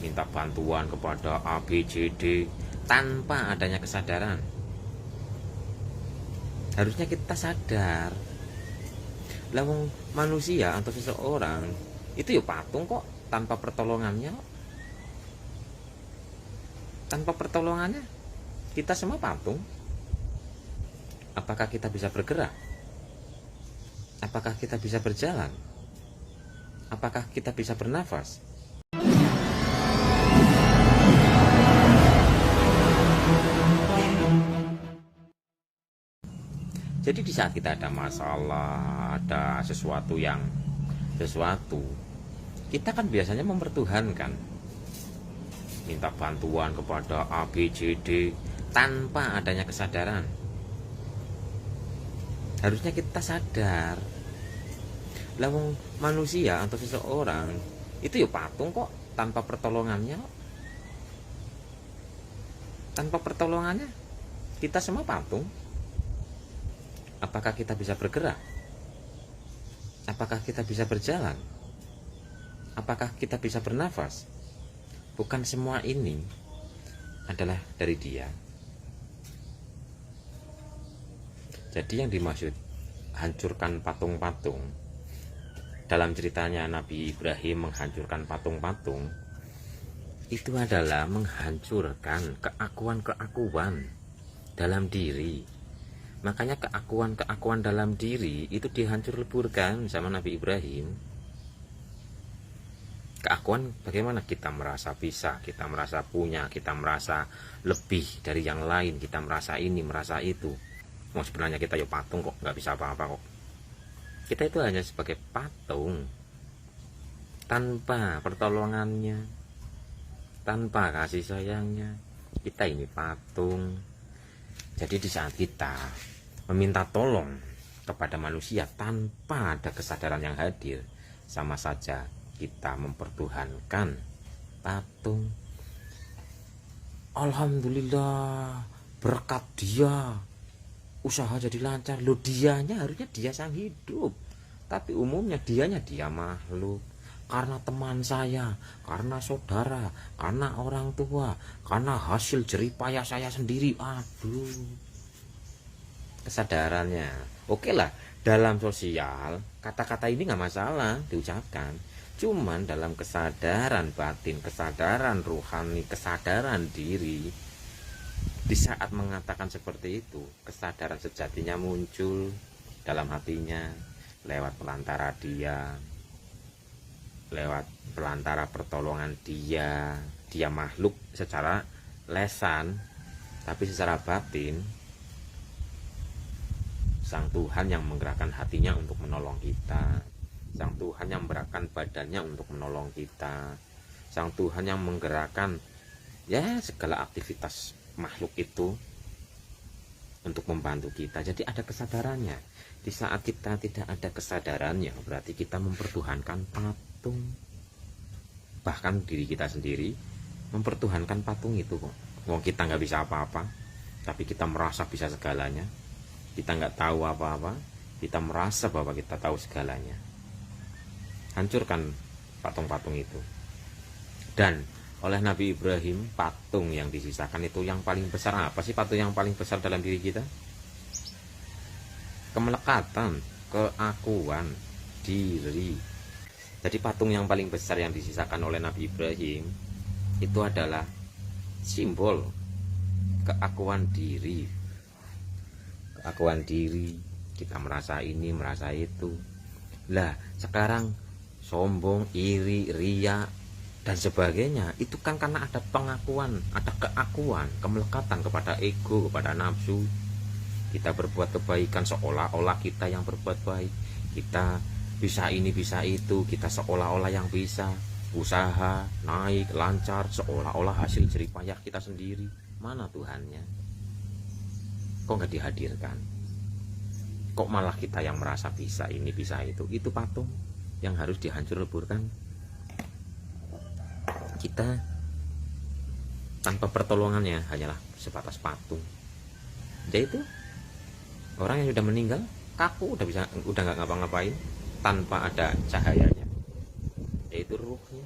minta bantuan kepada A, B, C, D tanpa adanya kesadaran. Harusnya kita sadar, lawang manusia atau seseorang itu ya patung kok, tanpa pertolongannya. Tanpa pertolongannya kita semua patung. Apakah kita bisa bergerak? Apakah kita bisa berjalan? Apakah kita bisa bernafas? Jadi di saat kita ada masalah, ada sesuatu, kita kan biasanya mempertuhankan, minta bantuan kepada A, B, C, D tanpa adanya kesadaran. Harusnya kita sadar, lawang manusia atau seseorang itu ya patung kok, tanpa pertolongannya. Tanpa pertolongannya kita semua patung. Apakah kita bisa bergerak? Apakah kita bisa berjalan? Apakah kita bisa bernafas? Bukan semua ini adalah dari Dia. Jadi yang dimaksud hancurkan patung-patung, dalam ceritanya Nabi Ibrahim menghancurkan patung-patung, itu adalah menghancurkan keakuan-keakuan dalam diri. Makanya keakuan-keakuan dalam diri itu dihancur leburkan sama Nabi Ibrahim. Keakuan bagaimana? Kita merasa bisa, kita merasa punya, kita merasa lebih dari yang lain, kita merasa ini, merasa itu. Mau sebenarnya kita ya patung kok, nggak bisa apa-apa kok. Kita itu hanya sebagai patung, tanpa pertolongannya, tanpa kasih sayangnya. Kita ini patung. Jadi di saat kita meminta tolong kepada manusia tanpa ada kesadaran yang hadir, sama saja kita mempertuhankan patung. Alhamdulillah, berkat dia usaha jadi lancar. Lo dianya harusnya dia sang hidup, tapi umumnya dia makhluk. Karena teman saya, karena saudara, karena orang tua, karena hasil jeripayah saya sendiri. Aduh, kesadarannya oke lah, dalam sosial kata-kata ini nggak masalah diucapkan. Cuman dalam kesadaran batin, kesadaran rohani, kesadaran diri, di saat mengatakan seperti itu, kesadaran sejatinya muncul dalam hatinya lewat pelantara dia, lewat pelantara pertolongan dia makhluk secara lesan, tapi secara batin Sang Tuhan yang menggerakkan hatinya untuk menolong kita, Sang Tuhan yang menggerakkan badannya untuk menolong kita, Sang Tuhan yang menggerakkan ya segala aktivitas makhluk itu untuk membantu kita. Jadi ada kesadarannya. Di saat kita tidak ada kesadarannya, berarti kita mempertuhankan patung. Bahkan diri kita sendiri mempertuhankan patung itu kok. Wong kita nggak bisa apa-apa, tapi kita merasa bisa segalanya. Kita nggak tahu apa-apa, kita merasa bahwa kita tahu segalanya. Hancurkan patung-patung itu. Dan oleh Nabi Ibrahim, patung yang disisakan itu yang paling besar. Apa sih patung yang paling besar dalam diri kita? Kemelekatan, keakuan diri. Jadi patung yang paling besar yang disisakan oleh Nabi Ibrahim itu adalah simbol keakuan diri. Keakuan diri, kita merasa ini, merasa itu. Lah, sekarang sombong, iri, ria, dan sebagainya, itu kan karena ada pengakuan, ada keakuan, kemelekatan kepada ego, kepada nafsu. Kita berbuat kebaikan seolah-olah kita yang berbuat baik, kita bisa ini bisa itu, kita seolah-olah yang bisa, usaha naik lancar seolah-olah hasil jeripayah kita sendiri. Mana Tuhannya? Kok nggak dihadirkan? Kok malah kita yang merasa bisa ini bisa itu? Itu patung yang harus dihancur leburkan. Kita tanpa pertolongannya hanyalah sebatas patung. Jadi itu orang yang sudah meninggal kaku, udah nggak ngapa-ngapain tanpa ada cahayanya, yaitu ruhnya.